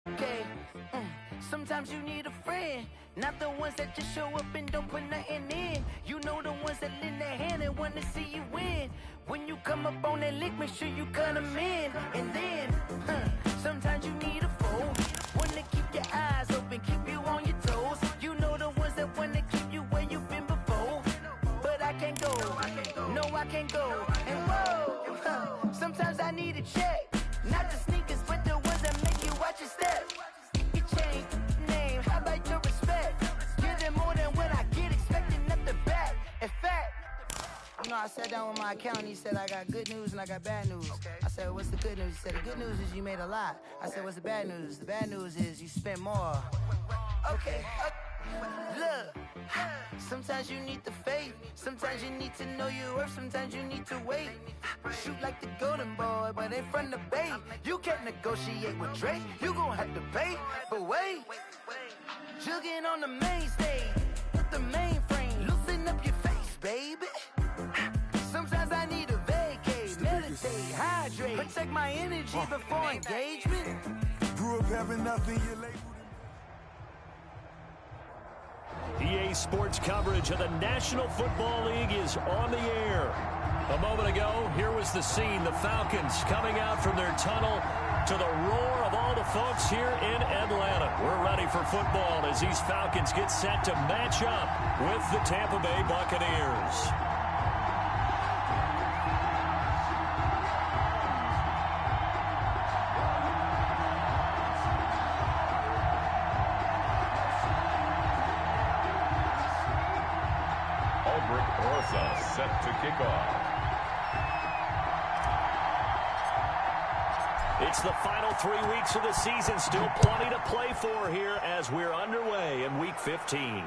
Okay, sometimes you need a friend, not the ones that just show up and don't put nothing in. You know the ones that lend their hand and want to see you win. When you come up on that lick, make sure you cut them in. And then, sometimes you need a foe, one to keep your eyes open, keep you on your toes. You know the ones that want to keep you where you've been before. But I can't go, no I can't go. And whoa, sometimes I need a check, not the sneakers but the ones that make you watch your step. You change name, how about your respect? Give them more than what I get, expecting nothing back. In fact, you know, I sat down with my accountant, he said I got good news and I got bad news. I said, what's the good news? He said, the good news is you made a lot. I said, what's the bad news? The bad news is you spent more. Okay, look, sometimes you need the faith, sometimes you need to know your worth, sometimes you need to wait. Shoot like the golden boy, but in front of the bay. You can't negotiate with Drake, you gon' have to pay. But wait, jugging on the main stage with the mainframe, loosen up your face, baby. Sometimes I need a vacate, meditate, hydrate, protect my energy before engagement. Grew up having nothing, you labeled. EA Sports coverage of the National Football League is on the air. A moment ago, here was the scene. The Falcons coming out from their tunnel to the roar of all the folks here in Atlanta. We're ready for football as these Falcons get set to match up with the Tampa Bay Buccaneers. Set to kick off. It's the final 3 weeks of the season. Still plenty to play for here as we're underway in Week 15.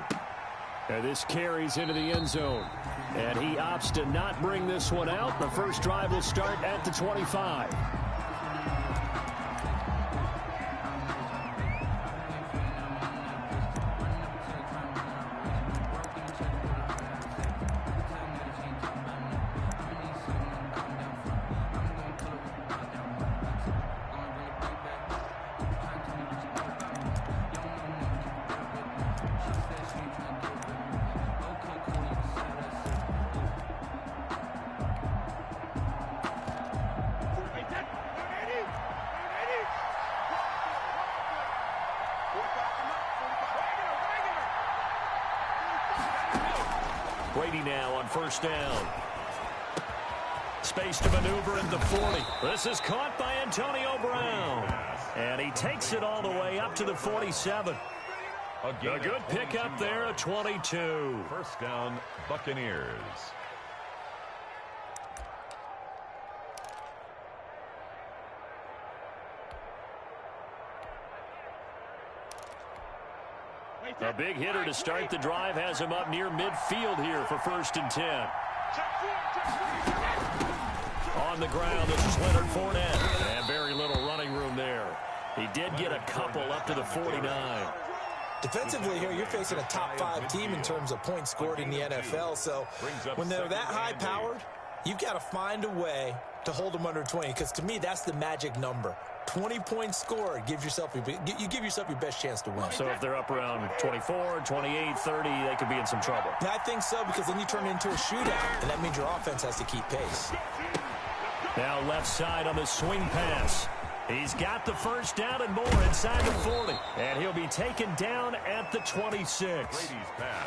And this carries into the end zone. And he opts to not bring this one out. The first drive will start at the 25. Brady now on first down. Space to maneuver at the 40. This is caught by Antonio Brown. And he takes it all the way up to the 47. A good pickup there at 22. First down, Buccaneers. A big hitter to start the drive has him up near midfield here for 1st and 10. On the ground, this is Leonard Fournette. And very little running room there. He did get a couple up to the 49. Defensively here, you're facing a top 5 team in terms of points scored in the NFL. So when they're that high-powered, you've got to find a way to hold them under 20. Because to me, that's the magic number. 20 points scored gives yourself you give yourself your best chance to win. So if they're up around 24, 28, 30, they could be in some trouble. Yeah, I think so, because then you turn it into a shootout, and that means your offense has to keep pace. Now left side on the swing pass. He's got the first down and more inside the 40. And he'll be taken down at the 26.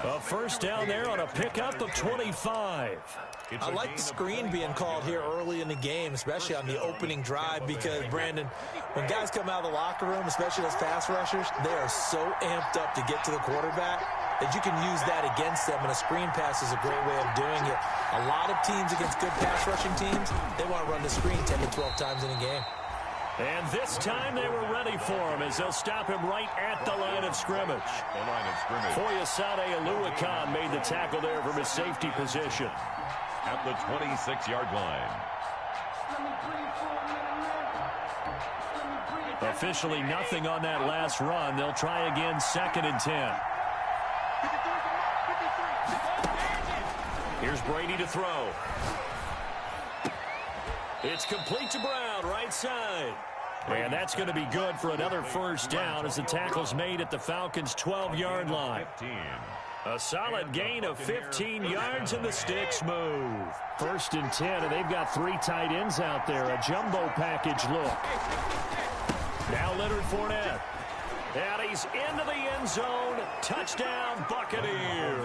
A first down there on a pickup of 25. I like the screen being called here early in the game, especially on the opening drive, because, Brandon, when guys come out of the locker room, especially those pass rushers, they are so amped up to get to the quarterback that you can use that against them, and a screen pass is a great way of doing it. A lot of teams against good pass rushing teams, they want to run the screen 10 to 12 times in a game. And this time they were ready for him as they'll stop him right at the line of scrimmage. Foyesade Oluwakan made the tackle there from his safety position. At the 26-yard line. Officially nothing on that last run. They'll try again 2nd and 10. Here's Brady to throw. It's complete to Brown, right side. And that's going to be good for another first down as the tackle's made at the Falcons' 12-yard line. A solid gain of 15 yards and the sticks move. 1st and 10, and they've got 3 tight ends out there. A jumbo package look. Now Leonard Fournette. And he's into the end zone. Touchdown, Buccaneers.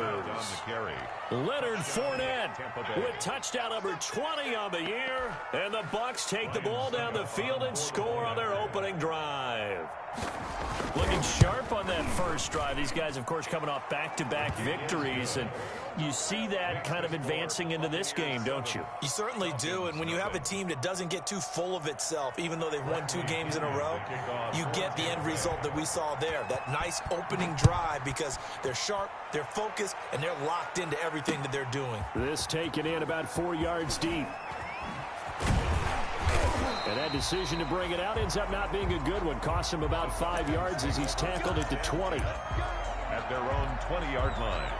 Leonard Fournette with touchdown number 20 on the year. And the Bucs take the ball down the field and score on their opening drive. Looking sharp on that first drive. These guys, of course, coming off back-to-back victories, and you see that kind of advancing into this game, don't you? You certainly do, and when you have a team that doesn't get too full of itself, even though they've won 2 games in a row, you get the end result that we saw there, that nice opening drive, because they're sharp, they're focused, and they're locked into everything that they're doing. This taken in about 4 yards deep. And that decision to bring it out ends up not being a good one. Costs him about 5 yards as he's tackled at the 20. At their own 20-yard line.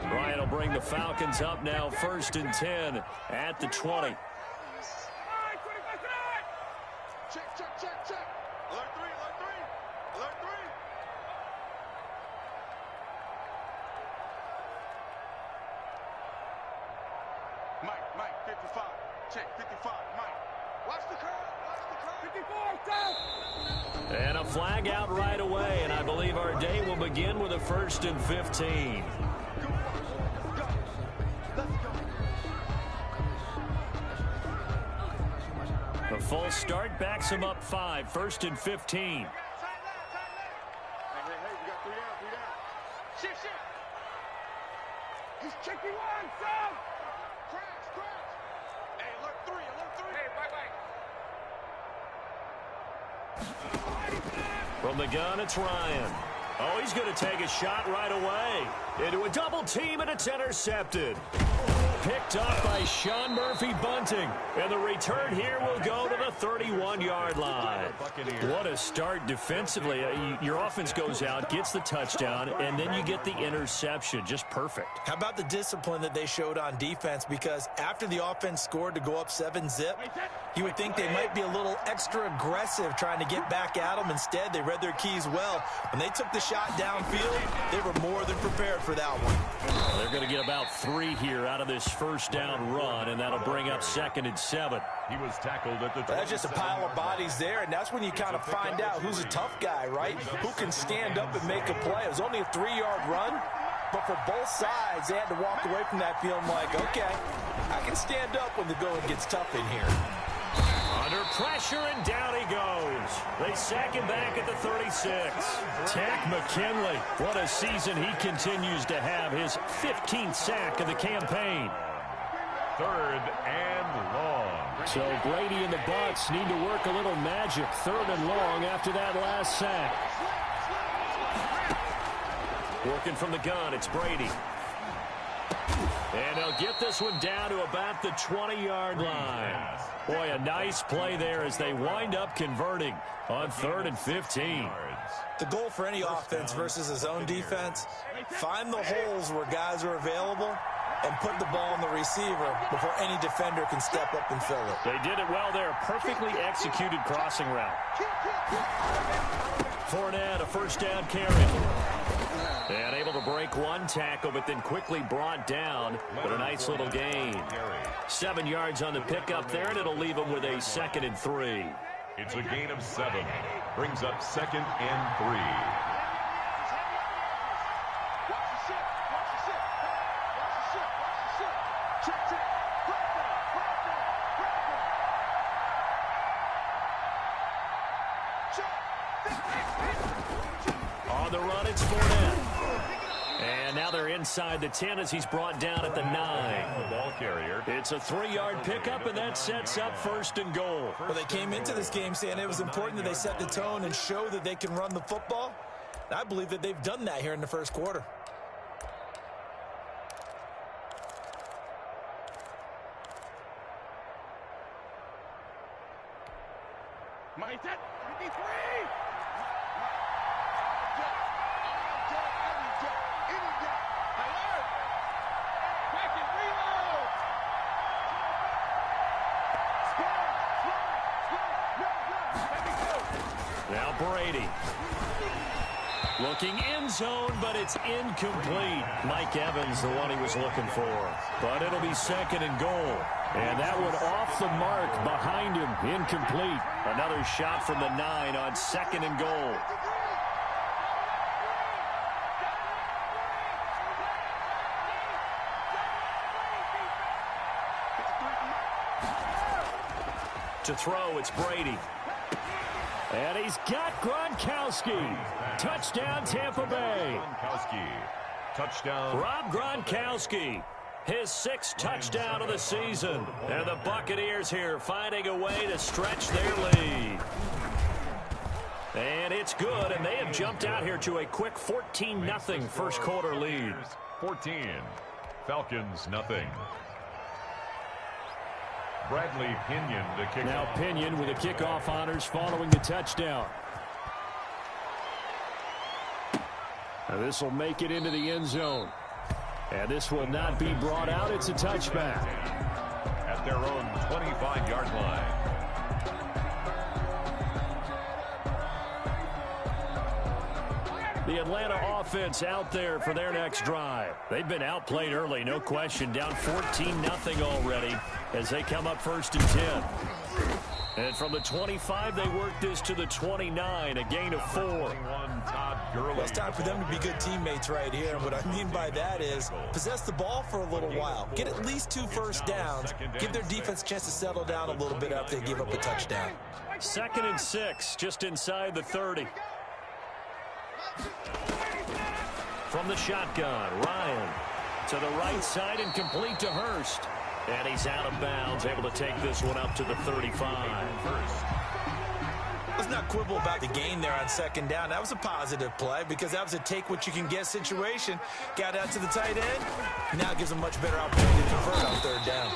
Bryant will bring the Falcons up now, 1st and 10 at the 20. Mike, 55. Check, 55. Mike. Watch the curve. 54, And a flag out right away, and I believe our day will begin with a 1st and 15. A false start backs him up 5, 1st and 15. Hey, we got 3 down. Shift. He's checking 1, son. Crash. Hey, alert 3. Hey, right. From the gun, it's Ryan. Oh, he's going to take a shot right away. Into a double team, and it's intercepted. Picked up by Sean Murphy-Bunting. And the return here will go to the 31-yard line. What a start defensively. Your offense goes out, gets the touchdown, and then you get the interception. Just perfect. How about the discipline that they showed on defense? Because after the offense scored to go up 7-zip, you would think they might be a little extra aggressive trying to get back at them. Instead, they read their keys well. When they took the shot downfield, they were more than prepared for that one. They're going to get about 3 here out of this first down run, and that'll bring up 2nd and 7. He was tackled at the 27. That's just a pile of bodies there, and that's when you kind of find out who's a tough guy, right? Who can stand up and make a play. It was only a 3-yard run, but for both sides, they had to walk away from that feeling like, okay, I can stand up when the going gets tough in here. Under pressure, and down he goes. They sack him back at the 36. Takk McKinley, what a season he continues to have. His 15th sack of the campaign. 3rd and long. So Brady and the Bucs need to work a little magic. 3rd and long after that last sack. Working from the gun, it's Brady. And they'll get this one down to about the 20-yard line. Boy, a nice play there as they wind up converting on 3rd and 15. The goal for any offense versus his own defense, find the holes where guys are available and put the ball on the receiver before any defender can step up and fill it. They did it well there. Perfectly executed crossing route. Fournette, a 1st down carry. And able to break one tackle, but then quickly brought down. But a nice little gain. 7 yards on the pickup there, and it'll leave him with a 2nd and 3. It's a gain of 7. Brings up 2nd and 3. On the run, it's Fournette. And now they're inside the 10 as he's brought down at the 9. The ball carrier. It's a 3-yard pickup, and that sets up 1st and goal. Well, they came into this game saying it was important that they set the tone and show that they can run the football. And I believe that they've done that here in the 1st quarter. Mike, 53! Now Brady. Looking end zone, but it's incomplete. Mike Evans, the one he was looking for. But it'll be second and goal. And that one off the mark behind him. Incomplete. Another shot from the 9 on second and goal. To throw, it's Brady. And he's got Gronkowski. Touchdown, Tampa Bay. Gronkowski. Touchdown. Rob Gronkowski. His 6th touchdown of the season. And the Buccaneers here finding a way to stretch their lead. And it's good, and they have jumped out here to a quick 14-0 first quarter lead. 14. Falcons, nothing. Bradley Pinion to kick Now off. Pinion with the kickoff honors following the touchdown. This will make it into the end zone. And this will not be brought out. It's a touchback. At their own 25-yard line. The Atlanta offense out there for their next drive. They've been outplayed early, no question. Down 14-0 already as they come up first and 10. And from the 25, they work this to the 29, a gain of 4. Well, it's time for them to be good teammates right here. And what I mean by that is possess the ball for a little while. Get at least 2 first downs. Give their defense a chance to settle down a little bit after they give up a touchdown. 2nd and 6, just inside the 30. From the shotgun, Ryan to the right side and complete to Hurst. And he's out of bounds, able to take this one up to the 35. Let's not quibble about the gain there on 2nd down. That was a positive play because that was a take-what-you-can-get situation. Got out to the tight end. Now gives them much better opportunity to convert on 3rd down.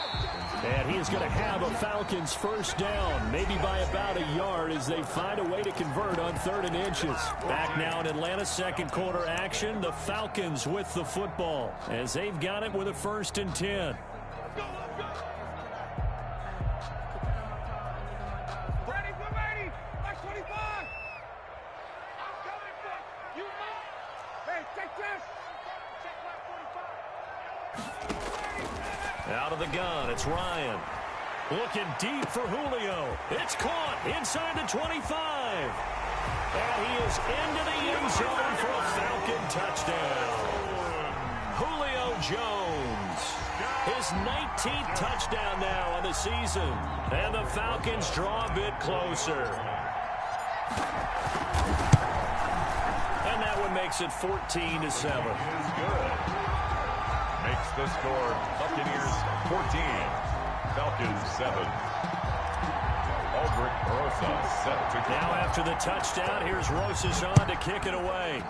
And he is going to have a Falcons first down, maybe by about a yard as they find a way to convert on 3rd and inches. Back now in Atlanta's second quarter action, the Falcons with the football as they've got it with a 1st and 10. Out of the gun, it's Ryan. Looking deep for Julio. It's caught inside the 25. And he is into the end zone for a Falcon touchdown. Julio Jones. His 19th touchdown now on the season. And the Falcons draw a bit closer. And that one makes it 14-7. Makes the score Buccaneers 14, Falcons 7. Aldrich Rosa set to kick. Now after the touchdown, here's Rosas on to kick it away.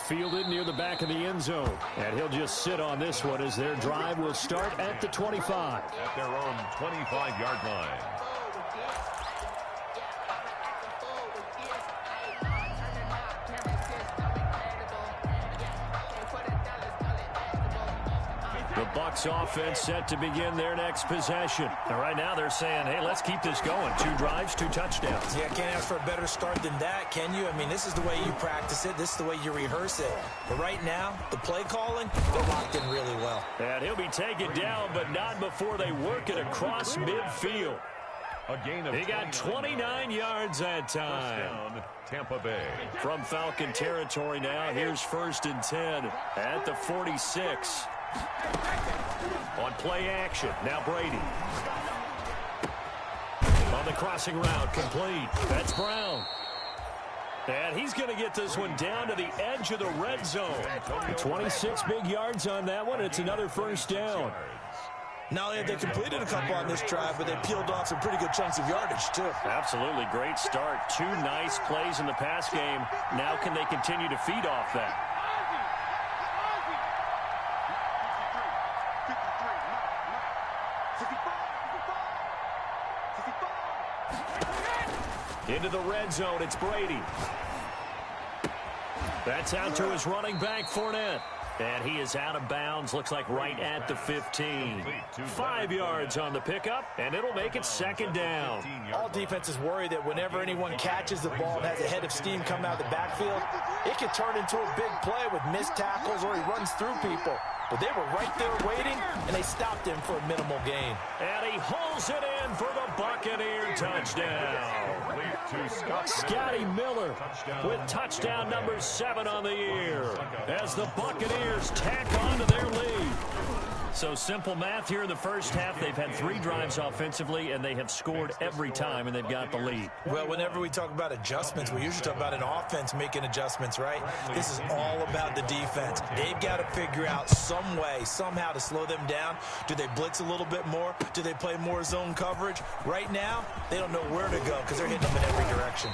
Fielded near the back of the end zone. And he'll just sit on this one as their drive will start at the 25. At their own 25-yard line. The Bucs offense set to begin their next possession. And right now they're saying, hey, let's keep this going. 2 drives, 2 touchdowns. Yeah, can't ask for a better start than that, can you? I mean, this is the way you practice it. This is the way you rehearse it. But right now, the play calling, they're locked in really well. And he'll be taken down, but not before they work it across midfield. A gain of he got 29 yards that time. Down, Tampa Bay. From Falcon territory now, here's 1st and 10 at the 46. On play action, now Brady. On the crossing route, complete. That's Brown. And he's going to get this one down to the edge of the red zone. 26 big yards on that one. It's another first down. Not only have they completed a couple on this drive, but they peeled off some pretty good chunks of yardage, too. Absolutely great start. 2 nice plays in the pass game. Now can they continue to feed off that? Into the red zone, it's Brady. That's out to his running back, Fournette. And he is out of bounds, looks like right at the 15. 5 yards on the pickup, and it'll make it second down. All defenses worry that whenever anyone catches the ball and has a head of steam come out of the backfield, it can turn into a big play with missed tackles or he runs through people. But they were right there waiting, and they stopped him for a minimal gain. And he hauls it in for the Buccaneer touchdown. Scotty Miller with touchdown number 7 on the year as the Buccaneers tack on to their lead. So simple math here in the first half. They've had 3 drives offensively, and they have scored every time, and they've got the lead. Well, whenever we talk about adjustments, we usually talk about an offense making adjustments, right? This is all about the defense. They've got to figure out some way, somehow to slow them down. Do they blitz a little bit more? Do they play more zone coverage? Right now, they don't know where to go because they're hitting them in every direction.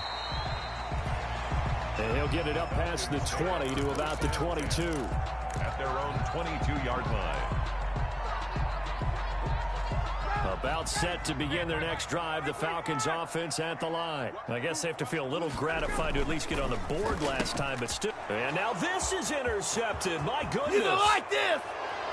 And he'll get it up past the 20 to about the 22. At their own 22-yard line. About set to begin their next drive, the Falcons offense at the line. I guess they have to feel a little gratified to at least get on the board last time, but still. And now this is intercepted. My goodness. You don't like this.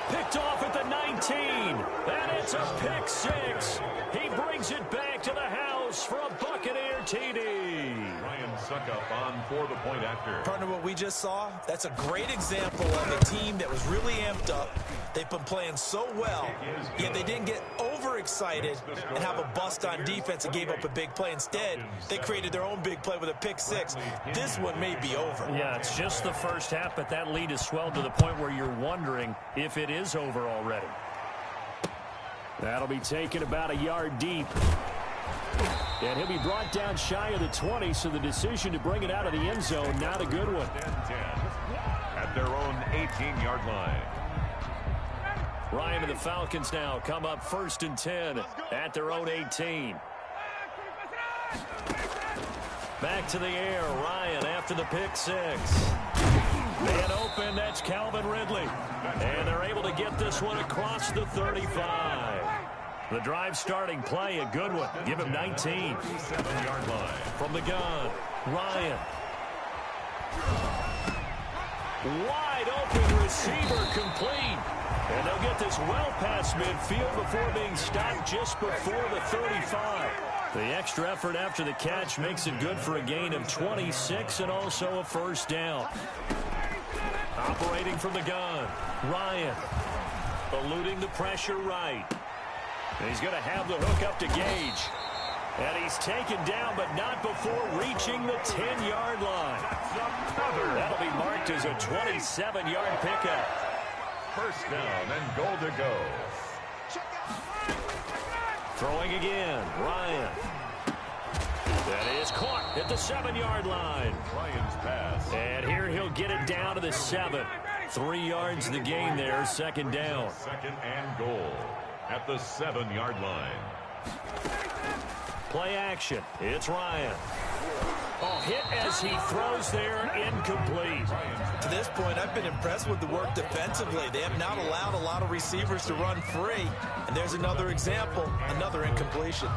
Picked off at the 19. And it's a pick 6. He brings it back to the house for a Buccaneer TD. Ryan Suckup on for the point after. Partner, what we just saw, that's a great example of a team that was really amped up. They've been playing so well, yet they didn't get overexcited and have a bust on defense and gave up a big play. Instead, they created their own big play with a pick 6. This one may be over. Yeah, it's just the first half, but that lead has swelled to the point where you're wondering if it is over already. That'll be taken about a yard deep. And he'll be brought down shy of the 20, so the decision to bring it out of the end zone, not a good one. 10-10 at their own 18-yard line. Ryan and the Falcons now come up 1st and 10 at their own 18. Back to the air, Ryan after the pick 6. Man open, that's Calvin Ridley. And they're able to get this one across the 35. The drive starting play, a good one. Give him 19. 7-yard line. From the gun, Ryan. Wide open receiver complete. And they'll get this well past midfield before being stopped just before the 35. The extra effort after the catch makes it good for a gain of 26 and also a first down. Operating from the gun, Ryan. Eluding the pressure right. And he's going to have the hook up to Gage. And he's taken down, but not before reaching the 10-yard line. That'll be marked as a 27-yard pickup. First down and goal to go. Throwing again, Ryan. That is caught at the 7-yard line. Ryan's pass. And here he'll get it down to the 7. 3 yards the gain there, second down. Second and goal at the 7-yard line. Play action. It's Ryan. Oh, hit as he throws there, incomplete. To this point, I've been impressed with the work defensively. They have not allowed a lot of receivers to run free. And there's another example, another incompletion.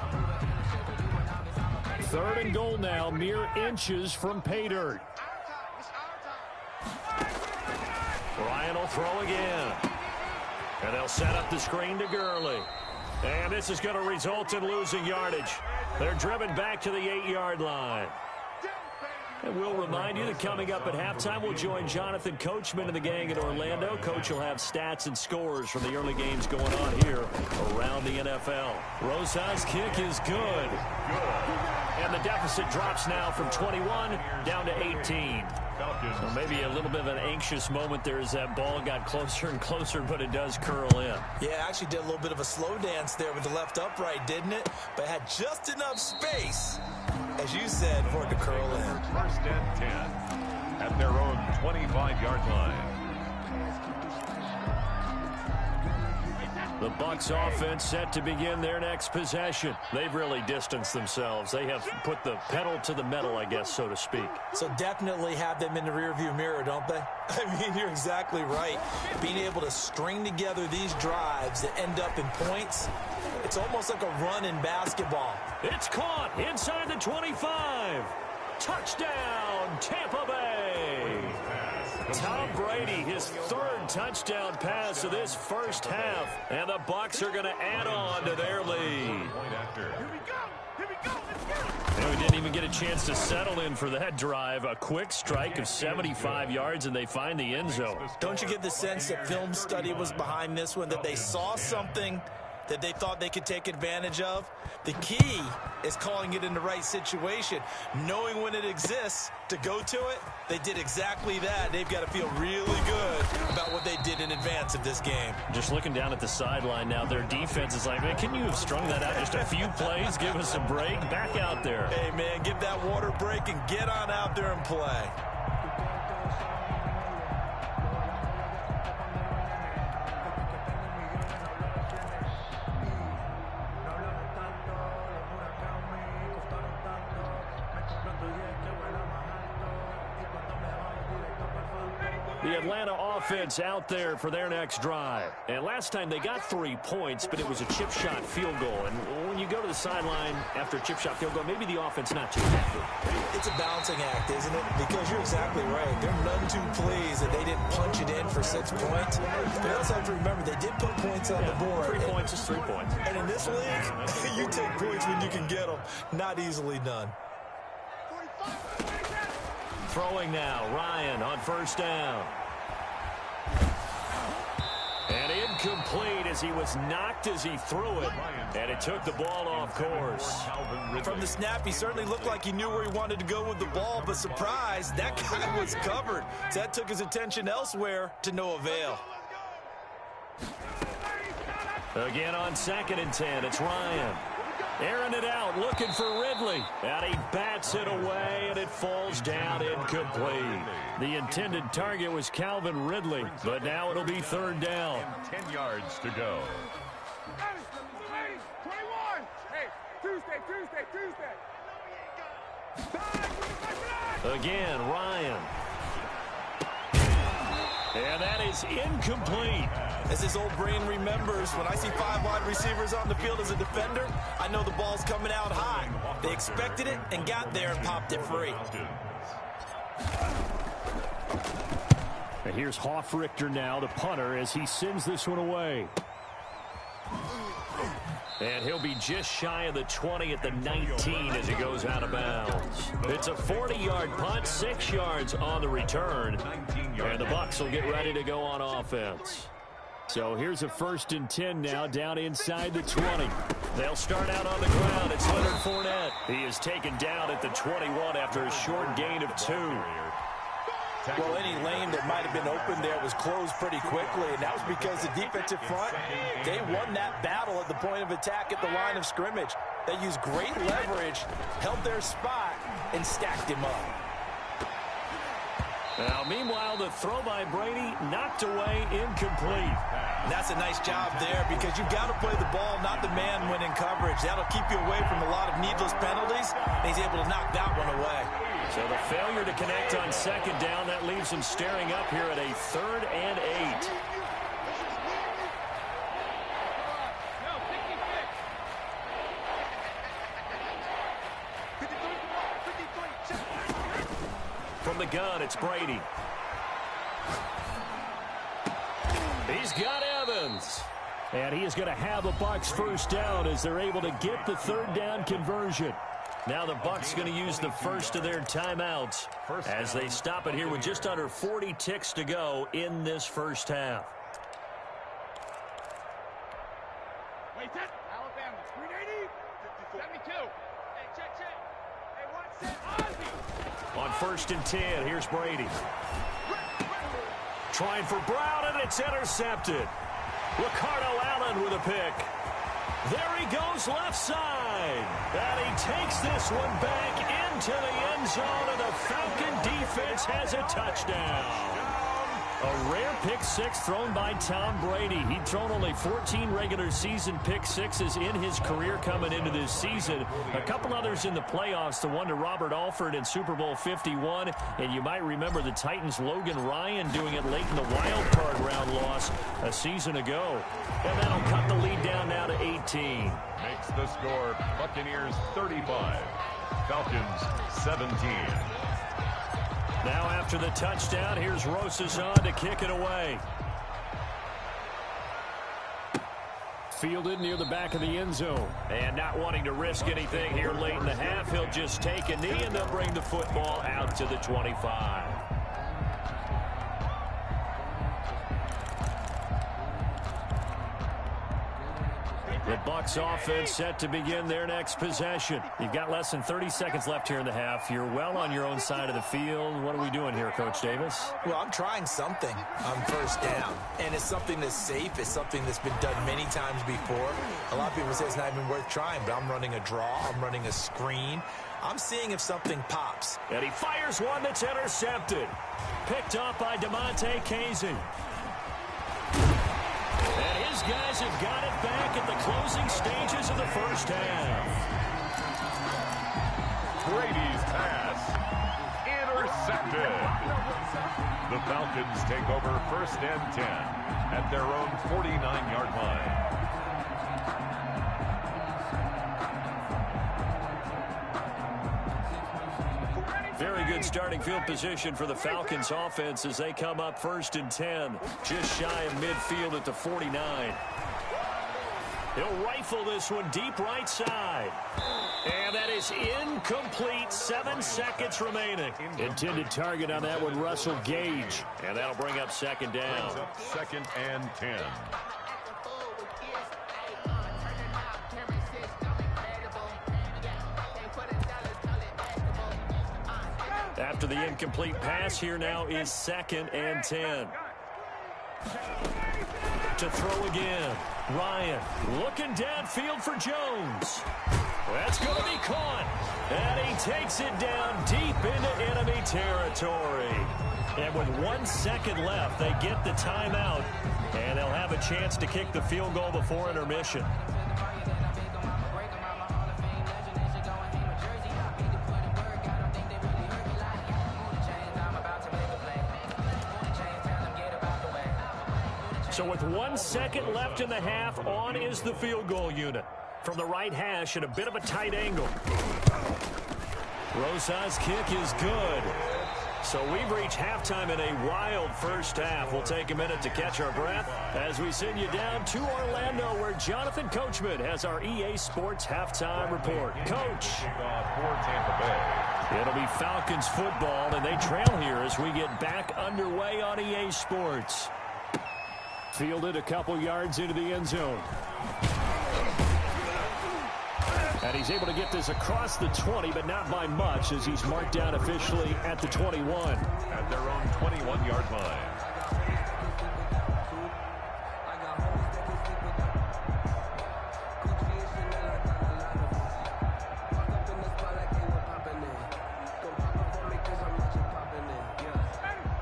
3rd and goal now, mere inches from pay dirt. Ryan will throw again. And they'll set up the screen to Gurley. And this is going to result in losing yardage. They're driven back to the 8-yard line. And we'll remind you that coming up at halftime, we'll join Jonathan Coachman and the gang in Orlando. Coach will have stats and scores from the early games going on here around the NFL. Rosas' kick is good. And the deficit drops now from 21 down to 18. So maybe a little bit of an anxious moment there as that ball got closer and closer, but it does curl in. Yeah, actually did a little bit of a slow dance there with the left upright, didn't it? But had just enough space, as you said, for it to curl in. 1st and 10 at their own 25-yard line. The Bucs offense set to begin their next possession. They've really distanced themselves. They have put the pedal to the metal, I guess, so to speak. So definitely have them in the rearview mirror, don't they? I mean, you're exactly right. Being able to string together these drives that end up in points, It's almost like a run in basketball. It's caught inside the 25. Touchdown, Tampa Bay. Tom Brady, his third touchdown pass of this first half, and the Bucs are going to add on to their lead. And we didn't even get a chance to settle in for that drive. A quick strike of 75 yards, and they find the end zone. Don't you get the sense that film study was behind this one, that they saw something that they thought they could take advantage of? The key is calling it in the right situation, knowing when it exists to go to it. They did exactly that. They've got to feel really good about what they did in advance of this game. Just looking down at the sideline now, their defense is like, man, can you have strung that out just a few plays? Give us a break. Back out there. Hey, man, give that water break and get on out there and play. The Atlanta offense out there for their next drive. And last time they got 3 points, but it was a chip shot field goal. And when you go to the sideline after a chip shot field goal, maybe the offense not too happy. It's a balancing act, isn't it? Because you're exactly right. They're none too pleased that they didn't punch it in for 6 points. But you also have to remember, they did put points on the board. 3 points is 3 points. And in this league, you take points when you can get them. Not easily done. Throwing now, Ryan on first down. And incomplete as he was knocked as he threw it. And it took the ball off course. From the snap, he certainly looked like he knew where he wanted to go with the ball, but surprise, that guy was covered. So that took his attention elsewhere to no avail. Again on 2nd and 10, it's Ryan. Airing it out, looking for Ridley. And he bats it away, and it falls down incomplete. The intended target was Calvin Ridley, but now it'll be 3rd down. 10 yards to go. Hey, 21. Hey, Tuesday. Again, Ryan. And that is incomplete. As his old brain remembers, when I see 5 wide receivers on the field as a defender, I know the ball's coming out high. They expected it and got there and popped it free. And here's Hofrichter now, the punter, as he sends this one away. And he'll be just shy of the 20 at the 19 as he goes out of bounds. It's a 40-yard punt, 6 yards on the return. And the Bucs will get ready to go on offense. So here's a 1st and 10 now down inside the 20. They'll start out on the ground. It's Leonard Fournette. He is taken down at the 21 after a short gain of 2. Well, any lane that might have been open there was closed pretty quickly, and that was because the defensive front, they won that battle at the point of attack at the line of scrimmage. They used great leverage, held their spot, and stacked him up. Now, meanwhile, the throw by Brady knocked away, incomplete. And that's a nice job there because you've got to play the ball, not the man when in coverage. That'll keep you away from a lot of needless penalties, and he's able to knock that one away. So the failure to connect on 2nd down, that leaves him staring up here at a 3rd and 8. From the gun, it's Brady. He's got Evans. And he is going to have a Bucs 1st down as they're able to get the 3rd down conversion. Now the Bucs going to use the first of their timeouts as they stop it here with just under 40 ticks to go in this first half. Wait, that Alabama, 380, 72. Hey, check. Hey, Ozzie. On 1st and 10, here's Brady. Trying for Brown, and it's intercepted. Ricardo Allen with a pick. There he goes left side. And he takes this one back into the end zone, and the Falcon defense has a touchdown. A rare pick six thrown by Tom Brady. He'd thrown only 14 regular season pick sixes in his career coming into this season. A couple others in the playoffs, the one to Robert Alford in Super Bowl 51. And you might remember the Titans' Logan Ryan doing it late in the wild card round loss a season ago. And that'll cut the lead down now to 18. Makes the score Buccaneers 35, Falcons 17. Now after the touchdown, here's Rosazon to kick it away. Fielded near the back of the end zone. And not wanting to risk anything here late in the half, he'll just take a knee and they'll bring the football out to the 25. The Bucs offense set to begin their next possession. You've got less than 30 seconds left here in the half. You're well on your own side of the field. What are we doing here, Coach Davis? Well, I'm trying something on first down, and it's something that's safe. It's something that's been done many times before. A lot of people say it's not even worth trying, but I'm running a draw. I'm running a screen. I'm seeing if something pops. And he fires one that's intercepted. Picked up by DeMonte Casey. And his guys have got it back at the closing stages of the first half. Brady's pass intercepted. The Falcons take over first and 10 at their own 49-yard line. Very good starting field position for the Falcons offense as they come up first and 10. Just shy of midfield at the 49. He'll rifle this one deep right side. And that is incomplete. 7 seconds remaining. Intended target on that one, Russell Gage. And that'll bring up second down. Brings up second and 10. After the incomplete pass, here now is second and 10. To throw again. Ryan looking downfield for Jones. That's going to be caught. And he takes it down deep into enemy territory. And with 1 second left, they get the timeout. And they'll have a chance to kick the field goal before intermission. So with 1 second left in the half, on is the field goal unit. From the right hash at a bit of a tight angle. Rosa's kick is good. So we've reached halftime in a wild first half. We'll take a minute to catch our breath as we send you down to Orlando, where Jonathan Coachman has our EA Sports halftime report. Coach. It'll be Falcons football, and they trail here as we get back underway on EA Sports. Fielded a couple yards into the end zone. And he's able to get this across the 20, but not by much, as he's marked down officially at the 21. At their own 21-yard line.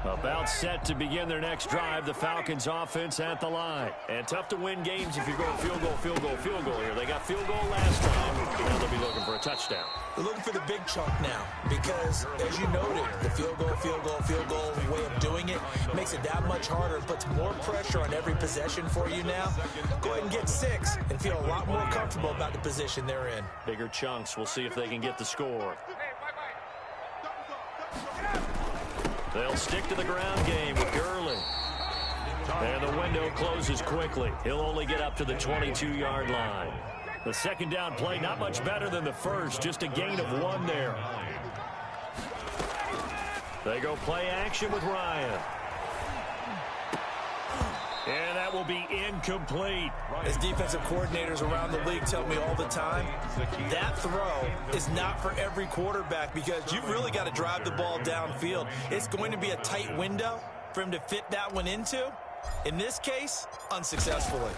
About set to begin their next drive, the Falcons offense at the line. And tough to win games if you're going field goal, field goal, field goal here. They got field goal last time. Now they'll be looking for a touchdown. They're looking for the big chunk now because, as you noted, the field goal way of doing it makes it that much harder and puts more pressure on every possession for you now. Go ahead and get 6 and feel a lot more comfortable about the position they're in. Bigger chunks. We'll see if they can get the score. They'll stick to the ground game with Gurley. And the window closes quickly. He'll only get up to the 22-yard line. The second down play, not much better than the first. Just a gain of 1 there. They go play action with Ryan. And that will be incomplete. As defensive coordinators around the league tell me all the time, that throw is not for every quarterback because you've really got to drive the ball downfield. It's going to be a tight window for him to fit that one into. In this case, unsuccessfully.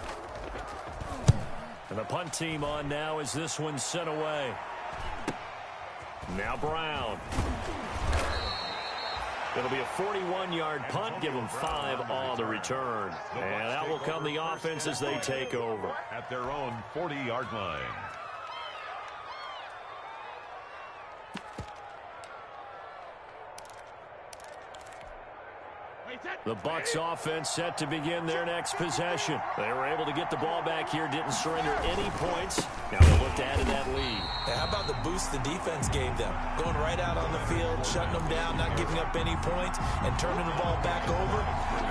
And the punt team on now as this one's sent away. Now Brown. It'll be a 41-yard punt, give them 5 on the return. And out will come the offense as they take over. At their own 40-yard line. Wait, set. The Bucs offense set to begin their next possession. They were able to get the ball back here, didn't surrender any points. Now they'll look to add to that lead. Now, how about the boost the defense gave them? Going right out on the field, shutting them down, not giving up any points, and turning the ball back over.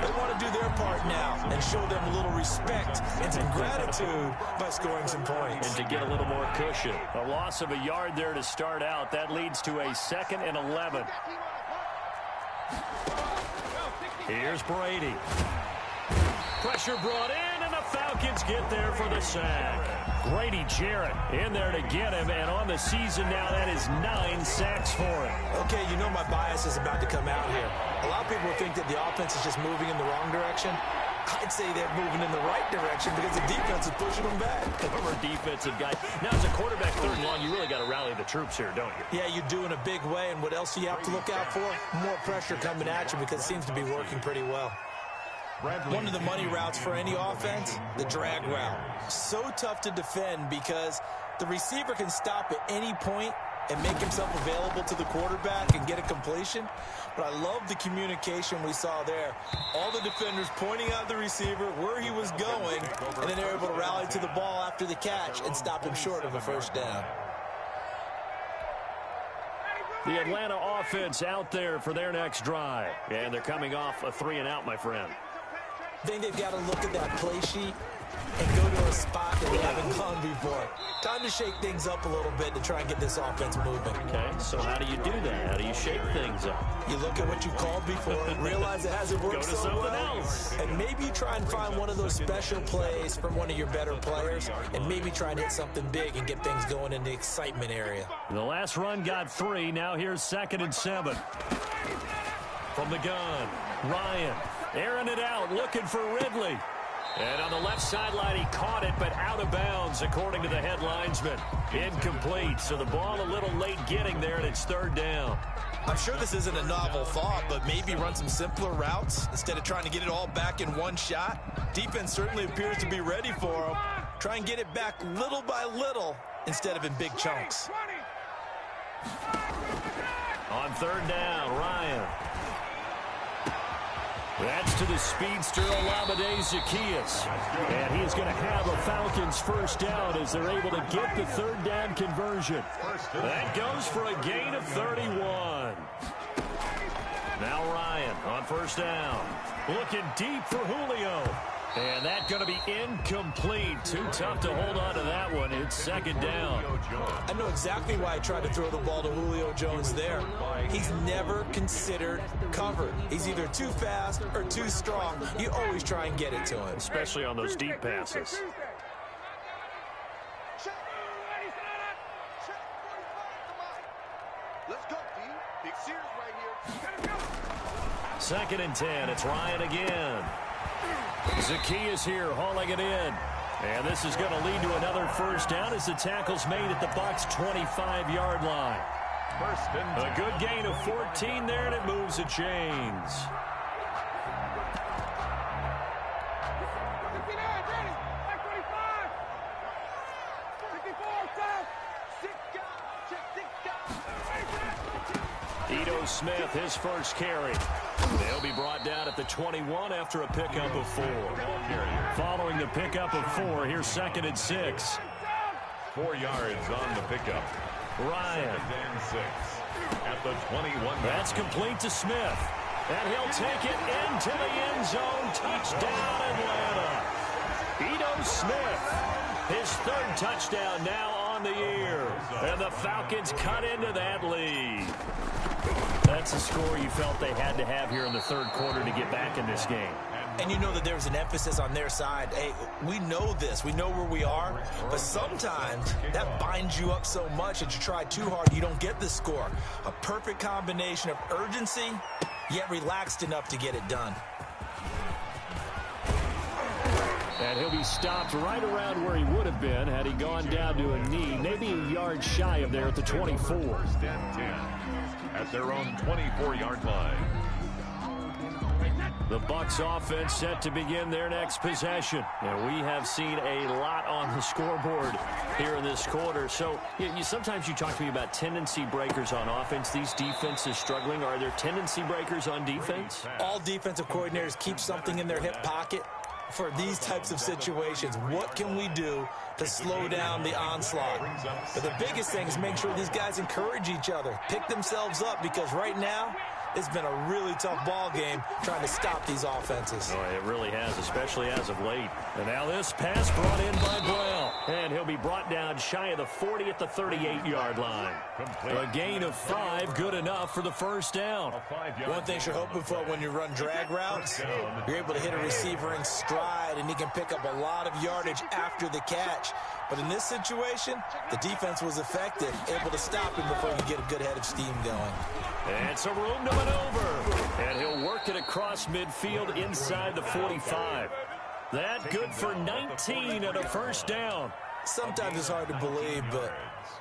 They want to do their part now and show them a little respect and some gratitude by scoring some points. And to get a little more cushion. A loss of a yard there to start out. That leads to a 2nd and 11. Here's Brady. Pressure brought in, and the Falcons get there for the sack. Grady Jarrett in there to get him, and on the season now, that is 9 sacks for him. Okay, you know my bias is about to come out here. A lot of people think that the offense is just moving in the wrong direction. I'd say they're moving in the right direction because the defense is pushing them back. Former defensive guy. Now, as a quarterback, 3rd and long, you really got to rally the troops here, don't you? Yeah, you do in a big way, and what else do you have to look out for? More pressure coming at you because it seems to be working pretty well. One of the money routes for any offense, the drag route. So tough to defend because the receiver can stop at any point and make himself available to the quarterback and get a completion. But I love the communication we saw there. All the defenders pointing out the receiver, where he was going, and then they're able to rally to the ball after the catch and stop him short of a first down. The Atlanta offense out there for their next drive. And they're coming off a 3-and-out, my friend. I think they've got to look at that play sheet and go to a spot that they haven't gone before. Time to shake things up a little bit to try and get this offense moving. Okay, so how do you do that? How do you shake things up? You look at what you called before, realize it hasn't worked so well, else. and maybe try and find one of those special plays from one of your better players, and maybe try and hit something big and get things going in the excitement area. The last run got 3. Now here's 2nd and 7. From the gun, Ryan airing it out, looking for Ridley. And on the left sideline, he caught it, but out of bounds, according to the head linesman. Incomplete, so the ball a little late getting there, and it's 3rd down. I'm sure this isn't a novel thought, but maybe run some simpler routes instead of trying to get it all back in one shot. Defense certainly appears to be ready for them. Try and get it back little by little instead of in big chunks. On 3rd down, Ryan. That's to the speedster, Olamide Zaccheaus. And he's going to have a Falcons first down as they're able to get the 3rd down conversion. That goes for a gain of 31. Now Ryan on 1st down. Looking deep for Julio. And that's going to be incomplete. Too tough to hold on to that one. It's 2nd down. I know exactly why I tried to throw the ball to Julio Jones there. He's never considered covered. He's either too fast or too strong. You always try and get it to him. Especially on those deep passes. Let's go, D. Big Sears right here. 2nd and 10. It's Ryan again. Zaccheaus here hauling it in. And this is going to lead to another first down as the tackle's made at the Bucs' 25-yard line. A good gain of 14 there, and it moves the chains. Ito Smith, his first carry. They'll be brought down at the 21 after a pickup of 4. Following the pickup of 4, here's 2nd and 6. 4 yards on the pickup. Ryan. 2nd and 6 at the 21. That's complete to Smith. And he'll take it into the end zone. Touchdown, Atlanta. Ito Smith, his 3rd touchdown now on the year. And the Falcons cut into that lead. That's a score you felt they had to have here in the 3rd quarter to get back in this game. And you know that there was an emphasis on their side. Hey, we know this. We know where we are. But sometimes that binds you up so much that you try too hard, you don't get the score. A perfect combination of urgency, yet relaxed enough to get it done. And he'll be stopped right around where he would have been had he gone down to a knee, maybe a yard shy of there at the 24. 1st and 10 at their own 24-yard line. The Bucs offense set to begin their next possession. And we have seen a lot on the scoreboard here in this quarter. So sometimes you talk to me about tendency breakers on offense. These defenses struggling. Are there tendency breakers on defense? All defensive coordinators keep something in their hip pocket for these types of situations. What can we do to slow down the onslaught? But the biggest thing is make sure these guys encourage each other, pick themselves up, because right now it's been a really tough ball game trying to stop these offenses. Oh, it really has, especially as of late. And now this pass brought in by Brown. And he'll be brought down shy of the 40 at the 38-yard line. A gain of 5, good enough for the first down. One thing you're hoping for when you run drag routes, you're able to hit a receiver in stride, and he can pick up a lot of yardage after the catch. But in this situation, the defense was effective, able to stop him before he could get a good head of steam going. And some room to maneuver. And he'll work it across midfield inside the 45. That good for 19 at a first down. Sometimes it's hard to believe, but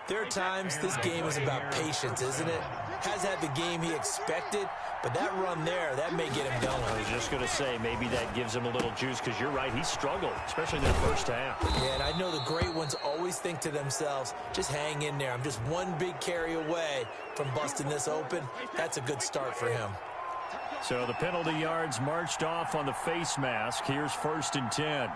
there are times this game is about patience, isn't it? Has had the game he expected, but that run there, that may get him going. I was just going to say, maybe that gives him a little juice, because you're right, he struggled, especially in that first half. Yeah, and I know the great ones always think to themselves, just hang in there. I'm just one big carry away from busting this open. That's a good start for him. So the penalty yards marched off on the face mask. Here's 1st and 10.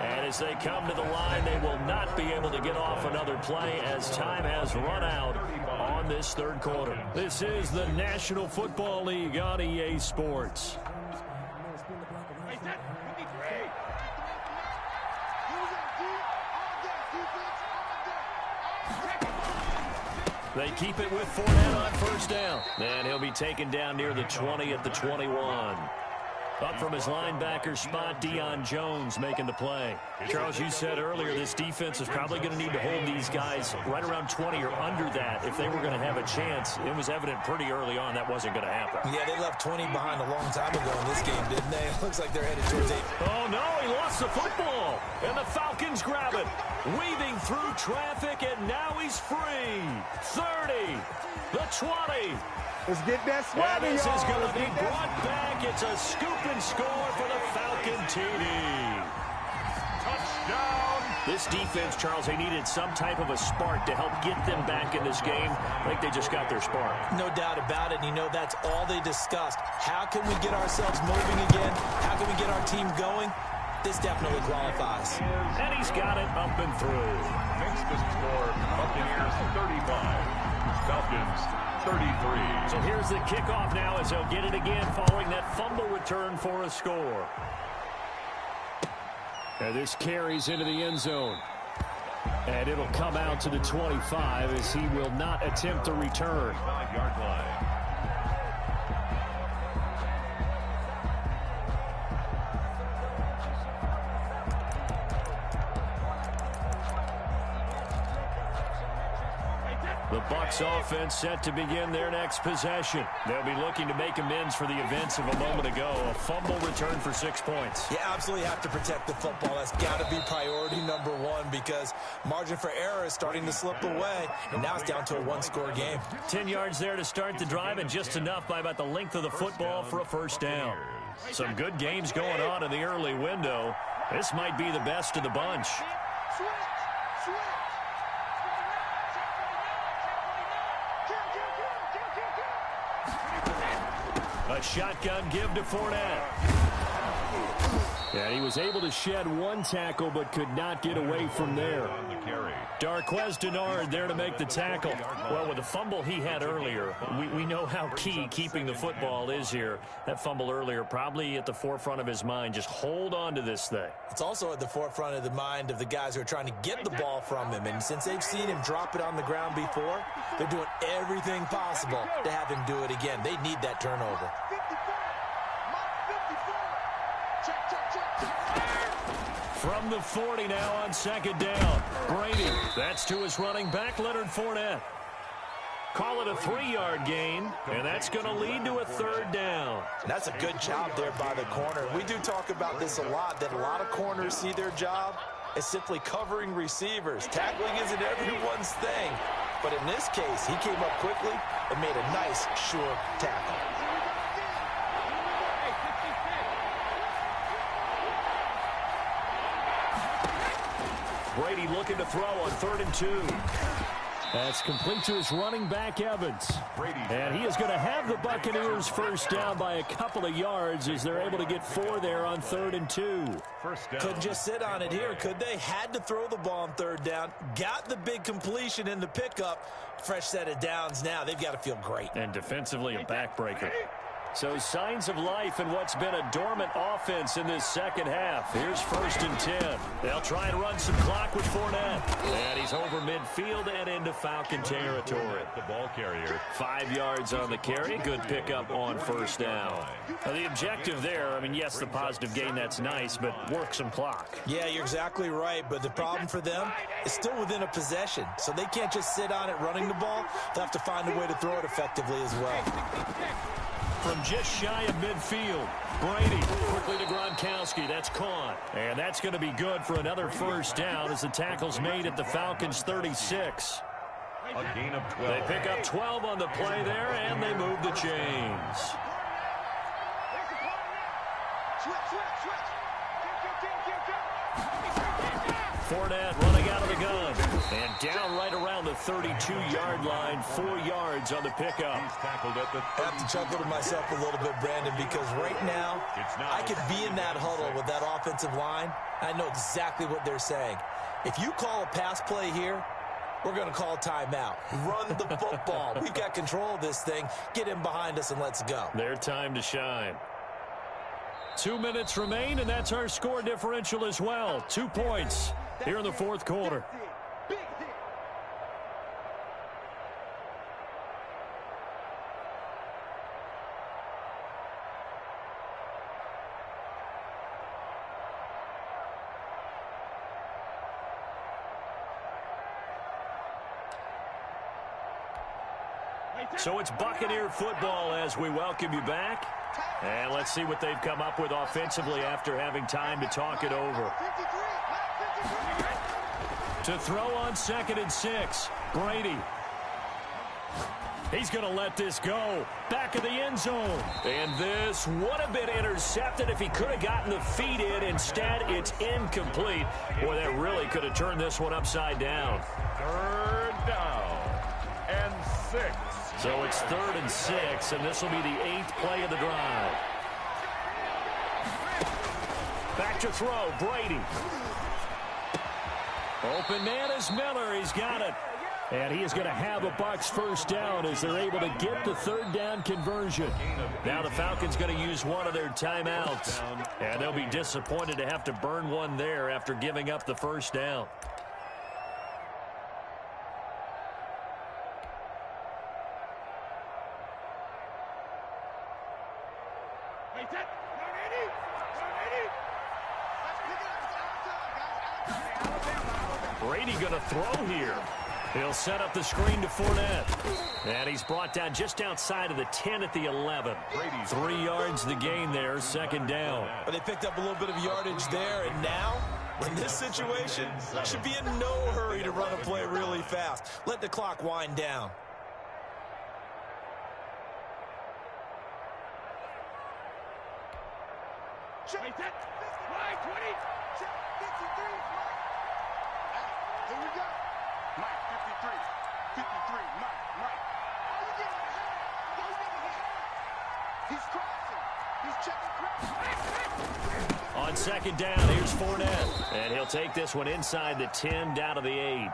And as they come to the line, they will not be able to get off another play as time has run out on this third quarter. This is the National Football League on EA Sports. They keep it with Fournette on first down. And he'll be taken down near the 20 at the 21. Up from his linebacker spot, Deion Jones making the play. Charles, you said earlier this defense is probably going to need to hold these guys right around 20 or under that if they were going to have a chance. It was evident pretty early on that wasn't going to happen. Yeah, they left 20 behind a long time ago in this game, didn't they? It looks like they're headed towards 8. Oh, no, he lost the football. And the Falcons grab it. Weaving through traffic, and now he's free. 30, the 20. Let's get that swagger, and this is going to be brought back. It's a scoop and score for the Falcon TD. Touchdown. This defense, Charles, they needed some type of a spark to help get them back in this game. I think they just got their spark. No doubt about it. And you know, that's all they discussed. How can we get ourselves moving again? How can we get our team going? This definitely qualifies. And he's got it up and through. Makes the score Buccaneers 35. Falcons 33. So here's the kickoff now as they'll get it again following that fumble return for a score. And this carries into the end zone. And it'll come out to the 25 as he will not attempt to return. 5-yard line. The Bucs offense set to begin their next possession. They'll be looking to make amends for the events of a moment ago. A fumble return for 6 points. You absolutely have to protect the football. That's got to be priority number one because margin for error is starting to slip away, and now it's down to a one-score game. 10 yards there to start the drive, and just enough by about the length of the football for a first down. Some good games going on in the early window. This might be the best of the bunch. A shotgun give to Fournette. And he was able to shed one tackle but could not get away from there. Darqueze Dennard there to make the tackle. Well, with the fumble he had earlier, we know how key keeping the football is here. That fumble earlier probably at the forefront of his mind. Just hold on to this thing. It's also at the forefront of the mind of the guys who are trying to get the ball from him. And since they've seen him drop it on the ground before, they're doing everything possible to have him do it again. They need that turnover. From the 40 now on second down. Brady, that's to his running back, Leonard Fournette. Call it a 3-yard gain, and that's going to lead to a third down. That's a good job there by the corner. We do talk about this a lot, that a lot of corners see their job as simply covering receivers. Tackling isn't everyone's thing. But in this case, he came up quickly and made a nice, sure tackle. Brady looking to throw on 3rd and 2. That's complete to his running back, Evans. And he is going to have the Buccaneers first down by a couple of yards as they're able to get 4 there on 3rd and 2. Couldn't just sit on it here, could they? Had to throw the ball on 3rd down. Got the big completion in the pickup. Fresh set of downs now. They've got to feel great. And defensively, a backbreaker. So signs of life in what's been a dormant offense in this second half. Here's 1st and 10. They'll try and run some clock with Fournette. And he's over midfield and into Falcon territory. The ball carrier. 5 yards on the carry. Good pickup on 1st down. Now, the objective there, I mean, yes, the positive gain, that's nice, but work some clock. Yeah, you're exactly right, but the problem for them is still within a possession, so they can't just sit on it running the ball. They'll have to find a way to throw it effectively as well. From just shy of midfield, Brady quickly to Gronkowski. That's caught. And that's going to be good for another 1st down as the tackle's made at the Falcons' 36. A gain of 12. They pick up 12 on the play there, and they move the chains. Fournette running out of the gun. And down right around the 32-yard line, 4 yards on the pickup. He's tackled at the I have to chuckle to myself a little bit, Brandon, because right now, I could be in that huddle with that offensive line. I know exactly what they're saying. If you call a pass play here, we're going to call timeout. Run the football. We've got control of this thing. Get in behind us and let's go. Their time to shine. 2 minutes remain, and that's our score differential as well. 2 points here in the 4th quarter. So it's Buccaneer football as we welcome you back. And let's see what they've come up with offensively after having time to talk it over. To throw on 2nd and 6, Brady. He's going to let this go. Back of the end zone. And this would have been intercepted if he could have gotten the feet in. Instead, it's incomplete. Boy, that really could have turned this one upside down. 3rd down and 6. So it's 3rd and 6, and this will be the 8th play of the drive. Back to throw, Brady. Open man is Miller. He's got it. And he is going to have a Bucs first down as they're able to get the 3rd down conversion. Now the Falcons going to use one of their timeouts. And they'll be disappointed to have to burn one there after giving up the first down. Brady going to throw here. He'll set up the screen to Fournette. And he's brought down just outside of the 10 at the 11. 3 yards the gain there, 2nd down. But they picked up a little bit of yardage there, and now, in this situation, should be in no hurry to run a play really fast. Let the clock wind down. Check. Line 20. Check. 53. Here we go. Mike, 53. 53. Mike. Oh, you getting hit. He's crossing. He's checking crossing. On 2nd down, here's Fournette. And he'll take this one inside the 10, down to the 8.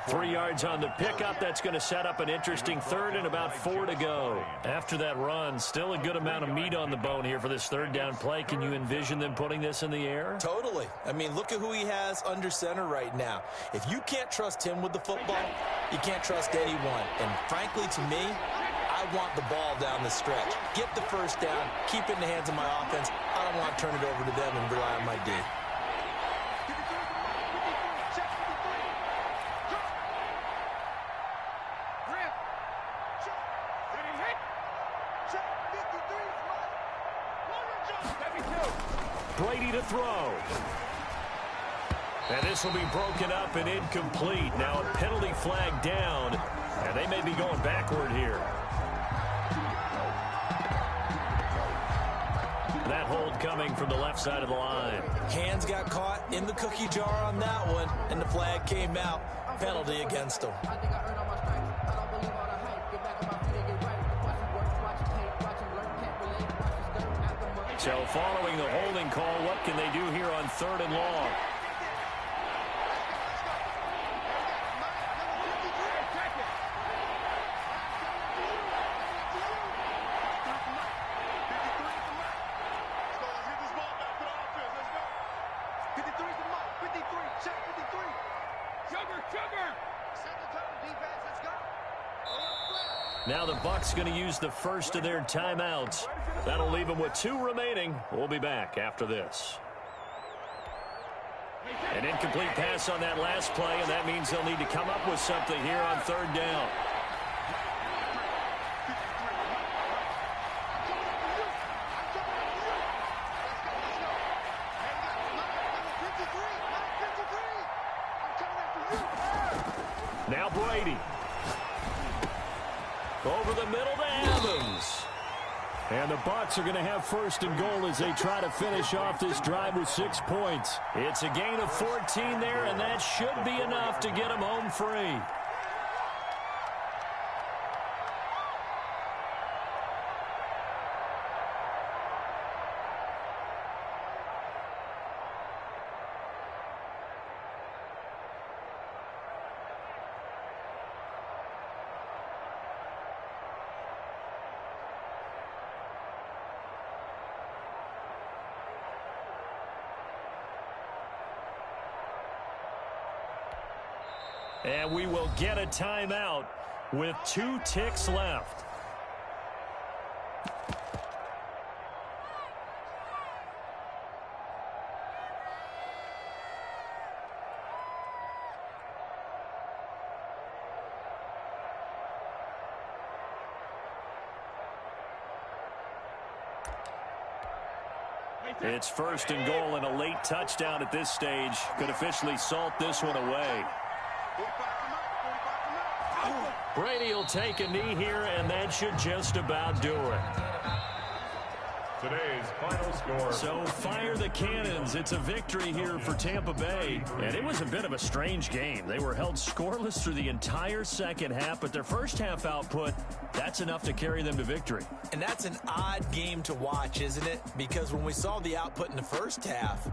3 yards on the pickup. That's going to set up an interesting 3rd and about 4 to go. After that run, still a good amount of meat on the bone here for this 3rd down play. Can you envision them putting this in the air? Totally. I mean, look at who he has under center right now. If you can't trust him with the football, you can't trust anyone. And frankly, to me, I want the ball down the stretch. Get the first down, keep it in the hands of my offense. I don't want to turn it over to them and rely on my D. Brady to throw. And this will be broken up and incomplete. Now a penalty flag down, and they may be going backward here. That hold coming from the left side of the line. Hands got caught in the cookie jar on that one, and the flag came out. Penalty against them. So following the holding call, what can they do here on 3rd and long? Now the Bucs going to use the first of their timeouts. That'll leave them with 2 remaining. We'll be back after this. An incomplete pass on that last play, and that means they'll need to come up with something here on 3rd down. Now Brady. Over the middle to Evans. And the Bucs are going to have 1st and goal as they try to finish off this drive with 6 points. It's a gain of 14 there, and that should be enough to get them home free. And we will get a timeout with 2 ticks left. It's 1st and goal, and a late touchdown at this stage could officially salt this one away. Brady will take a knee here, and that should just about do it. Today's final score. So fire the cannons. It's a victory here for Tampa Bay. And it was a bit of a strange game. They were held scoreless through the entire second half, but their first half output, that's enough to carry them to victory. And that's an odd game to watch, isn't it? Because when we saw the output in the first half,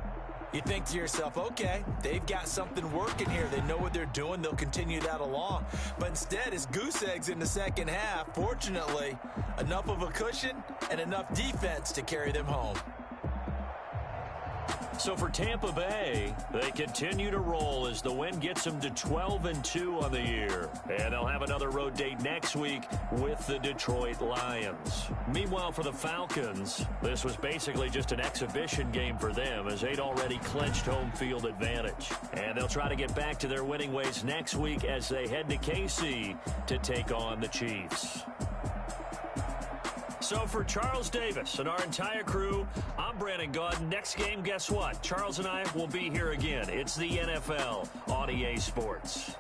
you think to yourself, okay, they've got something working here. They know what they're doing. They'll continue that along. But instead, it's goose eggs in the second half. Fortunately, enough of a cushion and enough defense to carry them home. So for Tampa Bay, they continue to roll as the win gets them to 12-2 on the year. And they'll have another road date next week with the Detroit Lions. Meanwhile, for the Falcons, this was basically just an exhibition game for them as they'd already clinched home field advantage. And they'll try to get back to their winning ways next week as they head to KC to take on the Chiefs. So for Charles Davis and our entire crew, I'm Brandon Gaudin. Next game, guess what? Charles and I will be here again. It's the NFL on EA Sports.